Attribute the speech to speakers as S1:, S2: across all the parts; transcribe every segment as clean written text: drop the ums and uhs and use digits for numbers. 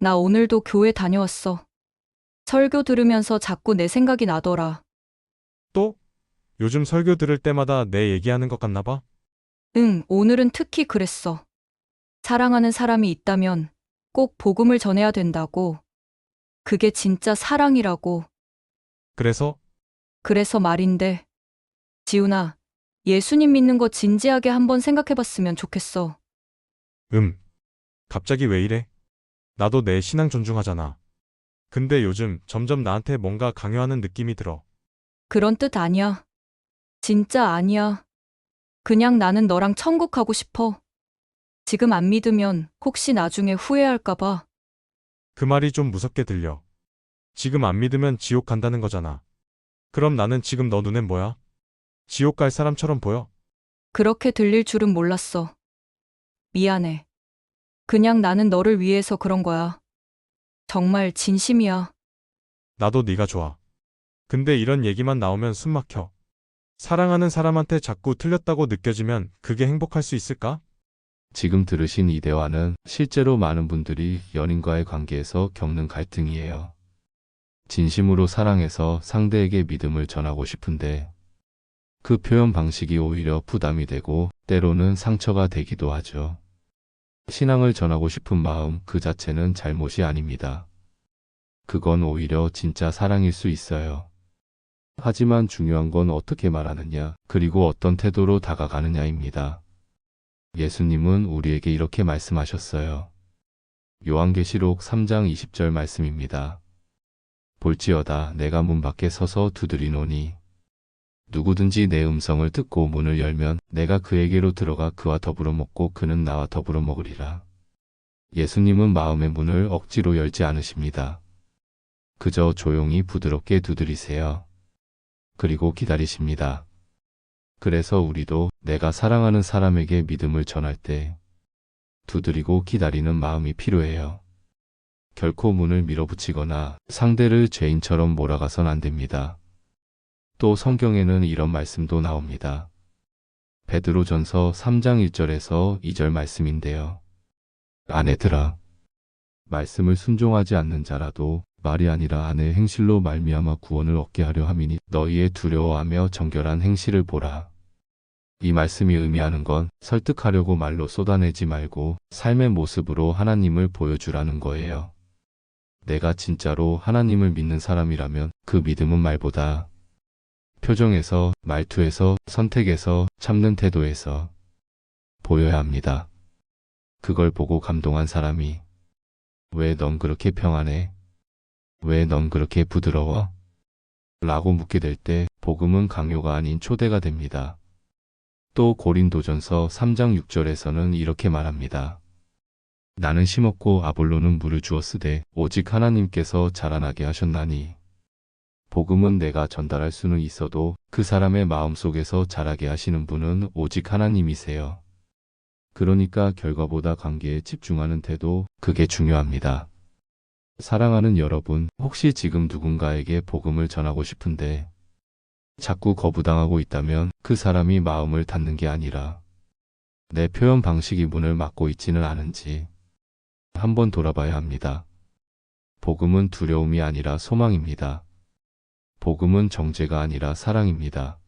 S1: 나 오늘도 교회 다녀왔어. 설교 들으면서 자꾸 내 생각이 나더라.
S2: 또? 요즘 설교 들을 때마다 내 얘기하는 것 같나 봐?
S1: 응, 오늘은 특히 그랬어. 사랑하는 사람이 있다면 꼭 복음을 전해야 된다고. 그게 진짜 사랑이라고.
S2: 그래서?
S1: 그래서 말인데, 지훈아, 예수님 믿는 거 진지하게 한번 생각해봤으면 좋겠어.
S2: 음. 갑자기 왜 이래? 나도 내 신앙 존중하잖아. 근데 요즘 점점 나한테 뭔가 강요하는 느낌이 들어.
S1: 그런 뜻 아니야. 진짜 아니야. 그냥 나는 너랑 천국 가고 싶어. 지금 안 믿으면 혹시 나중에 후회할까봐.
S2: 그 말이 좀 무섭게 들려. 지금 안 믿으면 지옥 간다는 거잖아. 그럼 나는 지금 너 눈엔 뭐야? 지옥 갈 사람처럼 보여?
S1: 그렇게 들릴 줄은 몰랐어. 미안해. 그냥 나는 너를 위해서 그런 거야. 정말 진심이야.
S2: 나도 네가 좋아. 근데 이런 얘기만 나오면 숨 막혀. 사랑하는 사람한테 자꾸 틀렸다고 느껴지면 그게 행복할 수 있을까?
S3: 지금 들으신 이 대화는 실제로 많은 분들이 연인과의 관계에서 겪는 갈등이에요. 진심으로 사랑해서 상대에게 믿음을 전하고 싶은데 그 표현 방식이 오히려 부담이 되고 때로는 상처가 되기도 하죠. 신앙을 전하고 싶은 마음 그 자체는 잘못이 아닙니다. 그건 오히려 진짜 사랑일 수 있어요. 하지만 중요한 건 어떻게 말하느냐, 그리고 어떤 태도로 다가가느냐입니다. 예수님은 우리에게 이렇게 말씀하셨어요. 요한계시록 3장 20절 말씀입니다. 볼지어다 내가 문 밖에 서서 두드리노니 누구든지 내 음성을 듣고 문을 열면 내가 그에게로 들어가 그와 더불어 먹고 그는 나와 더불어 먹으리라. 예수님은 마음의 문을 억지로 열지 않으십니다. 그저 조용히 부드럽게 두드리세요. 그리고 기다리십니다. 그래서 우리도 내가 사랑하는 사람에게 믿음을 전할 때 두드리고 기다리는 마음이 필요해요. 결코 문을 밀어붙이거나 상대를 죄인처럼 몰아가선 안 됩니다. 또 성경에는 이런 말씀도 나옵니다. 베드로전서 3장 1절에서 2절 말씀인데요. 아내들아, 말씀을 순종하지 않는 자라도 말이 아니라 아내의 행실로 말미암아 구원을 얻게 하려 함이니 너희의 두려워하며 정결한 행실을 보라. 이 말씀이 의미하는 건 설득하려고 말로 쏟아내지 말고 삶의 모습으로 하나님을 보여주라는 거예요. 내가 진짜로 하나님을 믿는 사람이라면 그 믿음은 말보다 표정에서, 말투에서, 선택에서, 참는 태도에서 보여야 합니다. 그걸 보고 감동한 사람이 왜 넌 그렇게 평안해? 왜 넌 그렇게 부드러워? 라고 묻게 될 때 복음은 강요가 아닌 초대가 됩니다. 또 고린도전서 3장 6절에서는 이렇게 말합니다. 나는 심었고 아볼로는 물을 주었으되 오직 하나님께서 자라나게 하셨나니. 복음은 내가 전달할 수는 있어도 그 사람의 마음속에서 자라게 하시는 분은 오직 하나님이세요. 그러니까 결과보다 관계에 집중하는 태도, 그게 중요합니다. 사랑하는 여러분, 혹시 지금 누군가에게 복음을 전하고 싶은데 자꾸 거부당하고 있다면 그 사람이 마음을 닫는 게 아니라 내 표현 방식이 문을 막고 있지는 않은지 한번 돌아봐야 합니다. 복음은 두려움이 아니라 소망입니다. 복음은 정죄가 아니라 사랑입니다.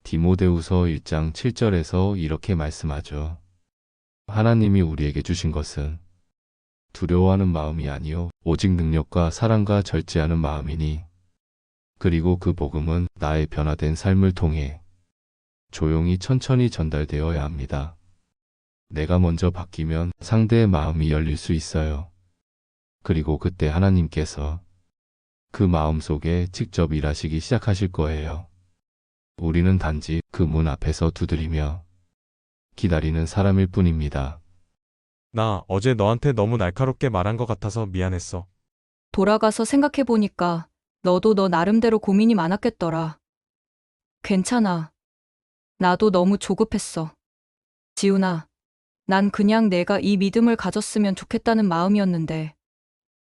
S3: 디모데후서 1장 7절에서 이렇게 말씀하죠. 하나님이 우리에게 주신 것은 두려워하는 마음이 아니요 오직 능력과 사랑과 절제하는 마음이니 그리고 그 복음은 나의 변화된 삶을 통해 조용히 천천히 전달되어야 합니다. 내가 먼저 바뀌면 상대의 마음이 열릴 수 있어요. 그리고 그때 하나님께서 그 마음 속에 직접 일하시기 시작하실 거예요. 우리는 단지 그 문 앞에서 두드리며 기다리는 사람일 뿐입니다.
S2: 나 어제 너한테 너무 날카롭게 말한 것 같아서 미안했어.
S1: 돌아가서 생각해보니까 너도 너 나름대로 고민이 많았겠더라. 괜찮아. 나도 너무 조급했어. 지훈아, 난 그냥 내가 이 믿음을 가졌으면 좋겠다는 마음이었는데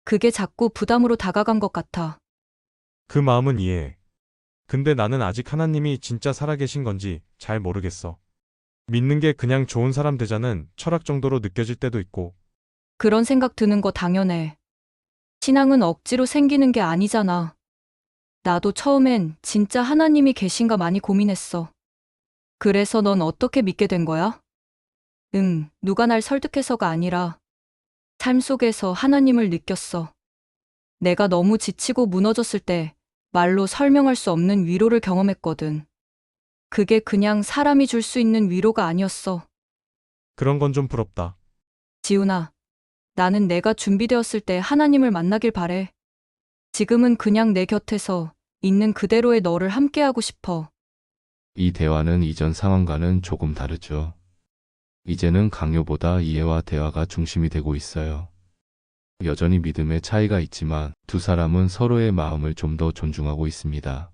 S1: 그게 자꾸 부담으로 다가간 것 같아.
S2: 그 마음은 이해해. 근데 나는 아직 하나님이 진짜 살아계신 건지 잘 모르겠어. 믿는 게 그냥 좋은 사람 되자는 철학 정도로 느껴질 때도 있고,
S1: 그런 생각 드는 거 당연해. 신앙은 억지로 생기는 게 아니잖아. 나도 처음엔 진짜 하나님이 계신가 많이 고민했어. 그래서 넌 어떻게 믿게 된 거야? 응, 누가 날 설득해서가 아니라 삶 속에서 하나님을 느꼈어. 내가 너무 지치고 무너졌을 때 말로 설명할 수 없는 위로를 경험했거든. 그게 그냥 사람이 줄 수 있는 위로가 아니었어.
S2: 그런 건 좀 부럽다.
S1: 지훈아, 나는 내가 준비되었을 때 하나님을 만나길 바래. 지금은 그냥 내 곁에서 있는 그대로의 너를 함께하고 싶어.
S3: 이 대화는 이전 상황과는 조금 다르죠. 이제는 강요보다 이해와 대화가 중심이 되고 있어요. 여전히 믿음의 차이가 있지만 두 사람은 서로의 마음을 좀 더 존중하고 있습니다.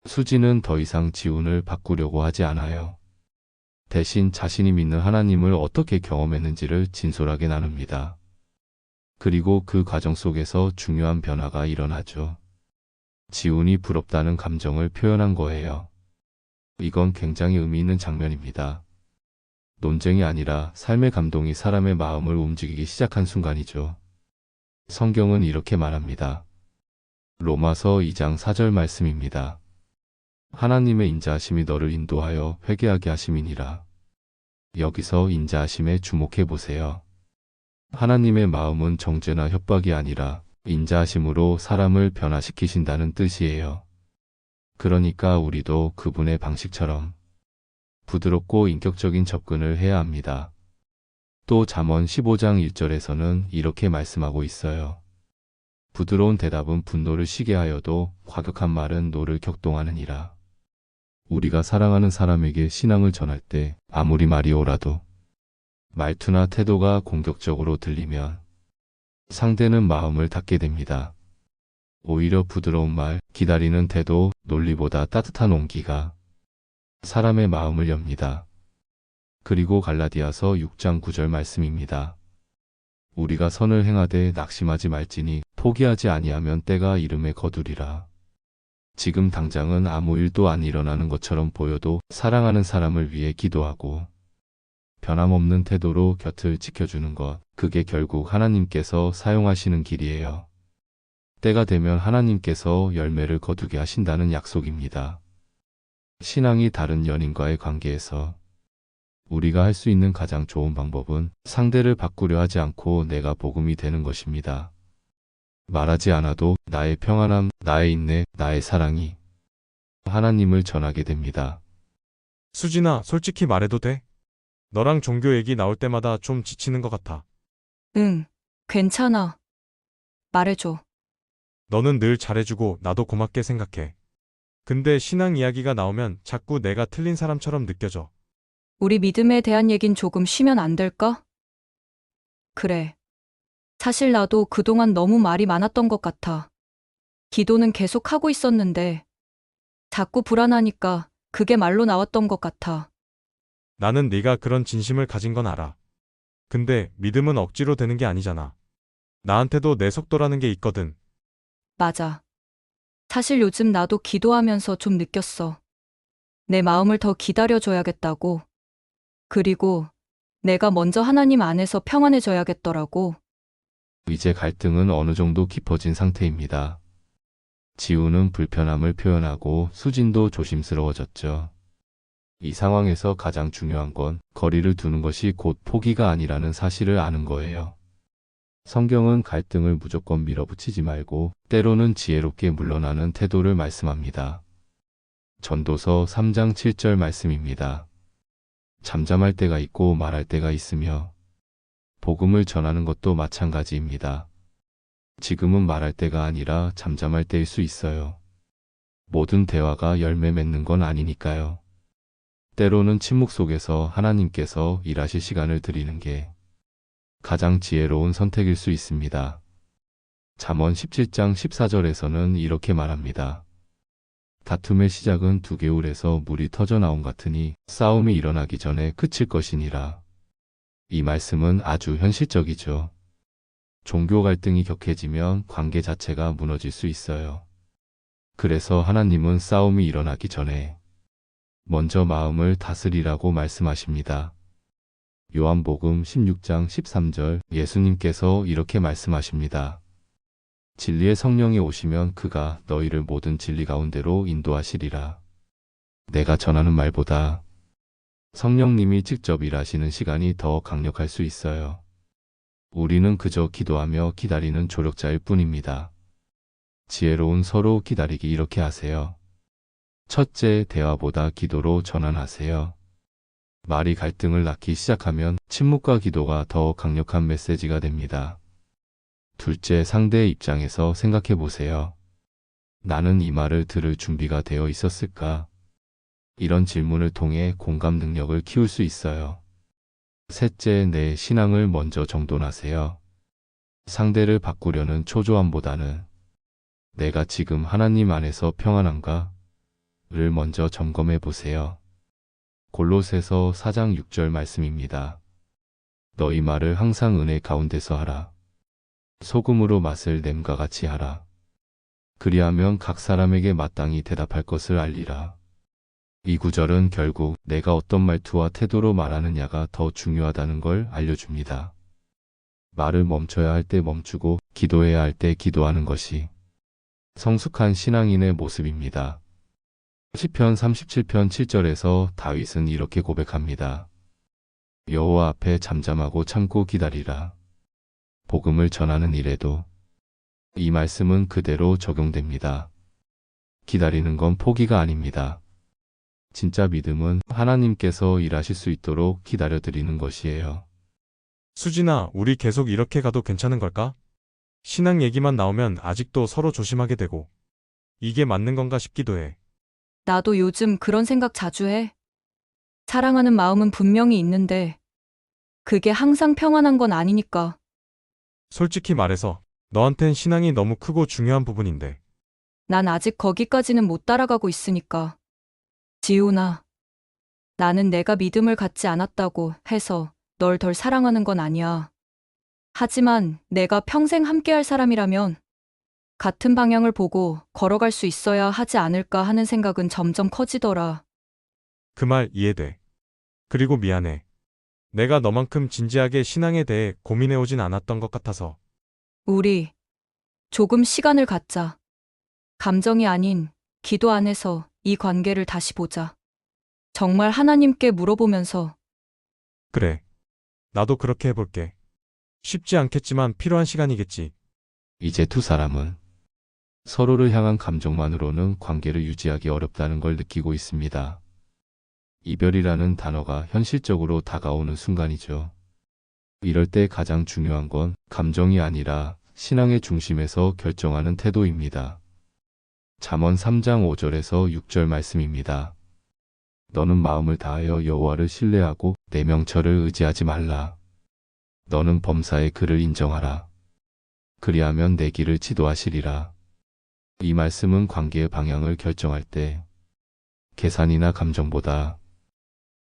S3: 수지는 더 이상 지훈을 바꾸려고 하지 않아요. 대신 자신이 믿는 하나님을 어떻게 경험했는지를 진솔하게 나눕니다. 그리고 그 과정 속에서 중요한 변화가 일어나죠. 지훈이 부럽다는 감정을 표현한 거예요. 이건 굉장히 의미 있는 장면입니다. 논쟁이 아니라 삶의 감동이 사람의 마음을 움직이기 시작한 순간이죠. 성경은 이렇게 말합니다. 로마서 2장 4절 말씀입니다. 하나님의 인자하심이 너를 인도하여 회개하게 하심이니라. 여기서 인자하심에 주목해 보세요. 하나님의 마음은 정죄나 협박이 아니라 인자하심으로 사람을 변화시키신다는 뜻이에요. 그러니까 우리도 그분의 방식처럼 부드럽고 인격적인 접근을 해야 합니다. 또 잠언 15장 1절에서는 이렇게 말씀하고 있어요. 부드러운 대답은 분노를 쉬게 하여도 과격한 말은 노를 격동하느니라. 우리가 사랑하는 사람에게 신앙을 전할 때 아무리 말이 옳아도 말투나 태도가 공격적으로 들리면 상대는 마음을 닫게 됩니다. 오히려 부드러운 말, 기다리는 태도, 논리보다 따뜻한 온기가 사람의 마음을 엽니다. 그리고 갈라디아서 6장 9절 말씀입니다. 우리가 선을 행하되 낙심하지 말지니 포기하지 아니하면 때가 이름에 거두리라. 지금 당장은 아무 일도 안 일어나는 것처럼 보여도 사랑하는 사람을 위해 기도하고 변함없는 태도로 곁을 지켜주는 것, 그게 결국 하나님께서 사용하시는 길이에요. 때가 되면 하나님께서 열매를 거두게 하신다는 약속입니다. 신앙이 다른 연인과의 관계에서 우리가 할 수 있는 가장 좋은 방법은 상대를 바꾸려 하지 않고 내가 복음이 되는 것입니다. 말하지 않아도 나의 평안함, 나의 인내, 나의 사랑이 하나님을 전하게 됩니다.
S2: 수진아, 솔직히 말해도 돼? 너랑 종교 얘기 나올 때마다 좀 지치는 것 같아.
S1: 응, 괜찮아. 말해줘.
S2: 너는 늘 잘해주고 나도 고맙게 생각해. 근데 신앙 이야기가 나오면 자꾸 내가 틀린 사람처럼 느껴져.
S1: 우리 믿음에 대한 얘긴 조금 쉬면 안 될까? 그래. 사실 나도 그동안 너무 말이 많았던 것 같아. 기도는 계속 하고 있었는데 자꾸 불안하니까 그게 말로 나왔던 것 같아.
S2: 나는 네가 그런 진심을 가진 건 알아. 근데 믿음은 억지로 되는 게 아니잖아. 나한테도 내 속도라는 게 있거든.
S1: 맞아. 사실 요즘 나도 기도하면서 좀 느꼈어. 내 마음을 더 기다려줘야겠다고. 그리고 내가 먼저 하나님 안에서 평안해져야겠더라고.
S3: 이제 갈등은 어느 정도 깊어진 상태입니다. 지우는 불편함을 표현하고 수진도 조심스러워졌죠. 이 상황에서 가장 중요한 건 거리를 두는 것이 곧 포기가 아니라는 사실을 아는 거예요. 성경은 갈등을 무조건 밀어붙이지 말고 때로는 지혜롭게 물러나는 태도를 말씀합니다. 전도서 3장 7절 말씀입니다. 잠잠할 때가 있고 말할 때가 있으며 복음을 전하는 것도 마찬가지입니다. 지금은 말할 때가 아니라 잠잠할 때일 수 있어요. 모든 대화가 열매 맺는 건 아니니까요. 때로는 침묵 속에서 하나님께서 일하실 시간을 드리는 게 가장 지혜로운 선택일 수 있습니다. 잠언 17장 14절에서는 이렇게 말합니다. 다툼의 시작은 두개울에서 물이 터져 나온 같으니 싸움이 일어나기 전에 그칠 것이니라. 이 말씀은 아주 현실적이죠. 종교 갈등이 격해지면 관계 자체가 무너질 수 있어요. 그래서 하나님은 싸움이 일어나기 전에 먼저 마음을 다스리라고 말씀하십니다. 요한복음 16장 13절 예수님께서 이렇게 말씀하십니다. 진리의 성령이 오시면 그가 너희를 모든 진리 가운데로 인도하시리라. 내가 전하는 말보다 성령님이 직접 일하시는 시간이 더 강력할 수 있어요. 우리는 그저 기도하며 기다리는 조력자일 뿐입니다. 지혜로운 서로 기다리기 이렇게 하세요. 첫째, 대화보다 기도로 전환하세요. 말이 갈등을 낳기 시작하면 침묵과 기도가 더 강력한 메시지가 됩니다. 둘째, 상대의 입장에서 생각해 보세요. 나는 이 말을 들을 준비가 되어 있었을까? 이런 질문을 통해 공감 능력을 키울 수 있어요. 셋째, 내 신앙을 먼저 정돈하세요. 상대를 바꾸려는 초조함보다는 내가 지금 하나님 안에서 평안한가? 를 먼저 점검해 보세요. 골로새서 4장 6절 말씀입니다. 너희 말을 항상 은혜 가운데서 하라. 소금으로 맛을 냄과 같이 하라. 그리하면 각 사람에게 마땅히 대답할 것을 알리라. 이 구절은 결국 내가 어떤 말투와 태도로 말하느냐가 더 중요하다는 걸 알려줍니다. 말을 멈춰야 할 때 멈추고 기도해야 할 때 기도하는 것이 성숙한 신앙인의 모습입니다. 시편 37편 7절에서 다윗은 이렇게 고백합니다. 여호와 앞에 잠잠하고 참고 기다리라. 복음을 전하는 일에도 이 말씀은 그대로 적용됩니다. 기다리는 건 포기가 아닙니다. 진짜 믿음은 하나님께서 일하실 수 있도록 기다려드리는 것이에요.
S2: 수진아, 우리 계속 이렇게 가도 괜찮은 걸까? 신앙 얘기만 나오면 아직도 서로 조심하게 되고, 이게 맞는 건가 싶기도 해.
S1: 나도 요즘 그런 생각 자주 해. 사랑하는 마음은 분명히 있는데, 그게 항상 평안한 건 아니니까.
S2: 솔직히 말해서, 너한텐 신앙이 너무 크고 중요한 부분인데,
S1: 난 아직 거기까지는 못 따라가고 있으니까. 지훈아, 나는 내가 믿음을 갖지 않았다고 해서 널 덜 사랑하는 건 아니야. 하지만 내가 평생 함께할 사람이라면 같은 방향을 보고 걸어갈 수 있어야 하지 않을까 하는 생각은 점점 커지더라.
S2: 그 말 이해돼. 그리고 미안해. 내가 너만큼 진지하게 신앙에 대해 고민해오진 않았던 것 같아서.
S1: 우리 조금 시간을 갖자. 감정이 아닌 기도 안에서 이 관계를 다시 보자. 정말 하나님께 물어보면서.
S2: 그래. 나도 그렇게 해볼게. 쉽지 않겠지만 필요한 시간이겠지.
S3: 이제 두 사람은 서로를 향한 감정만으로는 관계를 유지하기 어렵다는 걸 느끼고 있습니다. 이별이라는 단어가 현실적으로 다가오는 순간이죠. 이럴 때 가장 중요한 건 감정이 아니라 신앙의 중심에서 결정하는 태도입니다. 잠언 3장 5절에서 6절 말씀입니다. 너는 마음을 다하여 여호와를 신뢰하고 내 명철을 의지하지 말라. 너는 범사의 그를 인정하라. 그리하면 내 길을 지도하시리라. 이 말씀은 관계의 방향을 결정할 때 계산이나 감정보다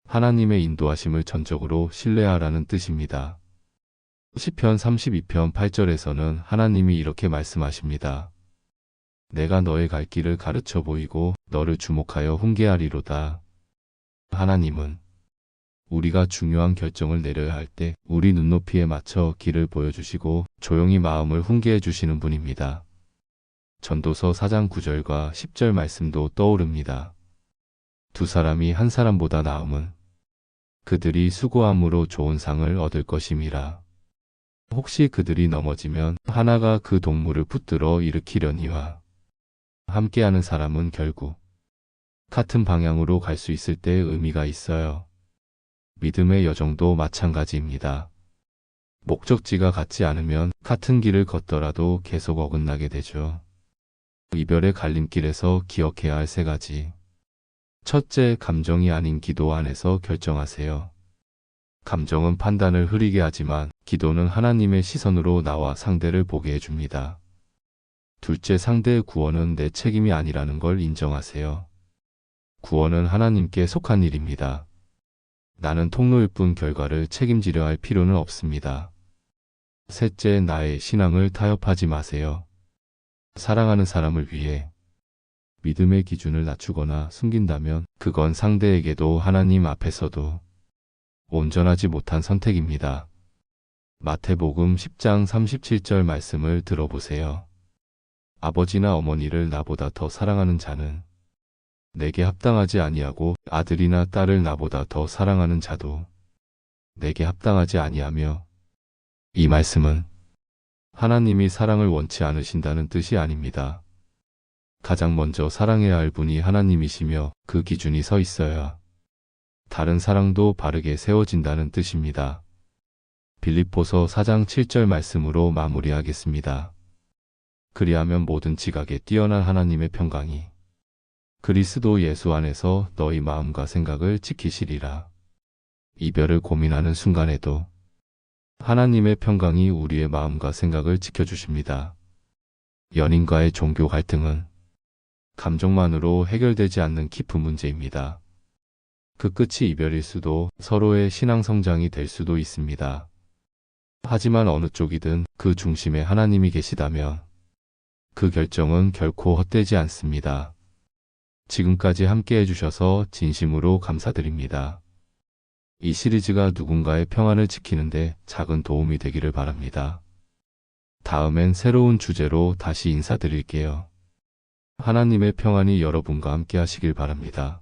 S3: 하나님의 인도하심을 전적으로 신뢰하라는 뜻입니다. 시편 32편 8절에서는 하나님이 이렇게 말씀하십니다. 내가 너의 갈 길을 가르쳐 보이고 너를 주목하여 훈계하리로다. 하나님은 우리가 중요한 결정을 내려야 할 때 우리 눈높이에 맞춰 길을 보여주시고 조용히 마음을 훈계해 주시는 분입니다. 전도서 4장 9절과 10절 말씀도 떠오릅니다. 두 사람이 한 사람보다 나음은 그들이 수고함으로 좋은 상을 얻을 것임이라. 혹시 그들이 넘어지면 하나가 그 동물을 붙들어 일으키려니와 함께하는 사람은 결국 같은 방향으로 갈 수 있을 때 의미가 있어요. 믿음의 여정도 마찬가지입니다. 목적지가 같지 않으면 같은 길을 걷더라도 계속 어긋나게 되죠. 이별의 갈림길에서 기억해야 할 세 가지. 첫째, 감정이 아닌 기도 안에서 결정하세요. 감정은 판단을 흐리게 하지만 기도는 하나님의 시선으로 나와 상대를 보게 해줍니다. 둘째, 상대의 구원은 내 책임이 아니라는 걸 인정하세요. 구원은 하나님께 속한 일입니다. 나는 통로일 뿐 결과를 책임지려 할 필요는 없습니다. 셋째, 나의 신앙을 타협하지 마세요. 사랑하는 사람을 위해 믿음의 기준을 낮추거나 숨긴다면 그건 상대에게도 하나님 앞에서도 온전하지 못한 선택입니다. 마태복음 10장 37절 말씀을 들어보세요. 아버지나 어머니를 나보다 더 사랑하는 자는 내게 합당하지 아니하고 아들이나 딸을 나보다 더 사랑하는 자도 내게 합당하지 아니하며, 이 말씀은 하나님이 사랑을 원치 않으신다는 뜻이 아닙니다. 가장 먼저 사랑해야 할 분이 하나님이시며 그 기준이 서 있어야 다른 사랑도 바르게 세워진다는 뜻입니다. 빌립보서 4장 7절 말씀으로 마무리하겠습니다. 그리하면 모든 지각에 뛰어난 하나님의 평강이 그리스도 예수 안에서 너희 마음과 생각을 지키시리라. 이별을 고민하는 순간에도 하나님의 평강이 우리의 마음과 생각을 지켜주십니다. 연인과의 종교 갈등은 감정만으로 해결되지 않는 깊은 문제입니다. 그 끝이 이별일 수도, 서로의 신앙 성장이 될 수도 있습니다. 하지만 어느 쪽이든 그 중심에 하나님이 계시다면 그 결정은 결코 헛되지 않습니다. 지금까지 함께 해주셔서 진심으로 감사드립니다. 이 시리즈가 누군가의 평안을 지키는데 작은 도움이 되기를 바랍니다. 다음엔 새로운 주제로 다시 인사드릴게요. 하나님의 평안이 여러분과 함께 하시길 바랍니다.